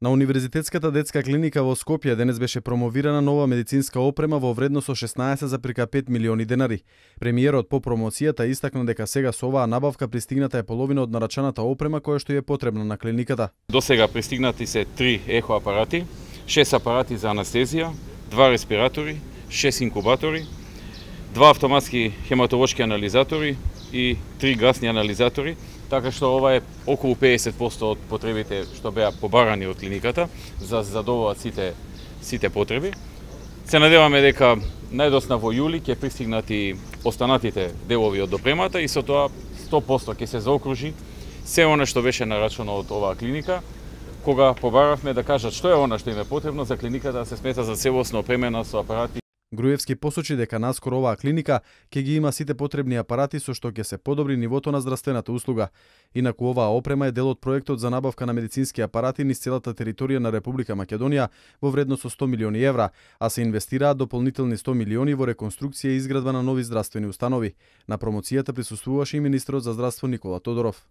На Универзитетската детска клиника во Скопје денес беше промовирана нова медицинска опрема во вредност од 16,5 милиони денари. Премиерот по промоцијата истакна дека сега со оваа набавка пристигната е половина од нарачаната опрема која што е потребна на клиниката. До сега пристигнати се 3 ехо апарати, 6 апарати за анестезија, 2 респиратори, 6 инкубатори, 2 автоматски хематолошки анализатори и 3 гасни анализатори, така што ова е околу 50% од потребите што беа побарани од клиниката за задоволат сите потреби. Се надеваме дека најдосна во јули ќе пристигнати останатите делови од допремата и со тоа 100% ќе се заокружи се она што беше нарачано од оваа клиника, кога побаравме да кажат што е она што им е потребно за клиниката да се смета за целосно опремена со апарати. Груевски посочи дека наскоро оваа клиника ќе ги има сите потребни апарати со што ќе се подобри нивото на здравствената услуга. Инаку оваа опрема е дел од проектот за набавка на медицински апарати низ целата територија на Република Македонија во вредност од 100 милиони евра, а се инвестираат дополнителни 100 милиони во реконструкција и изградба на нови здравствени установи. На промоцијата присуствуваше и министрот за здравство Никола Тодоров.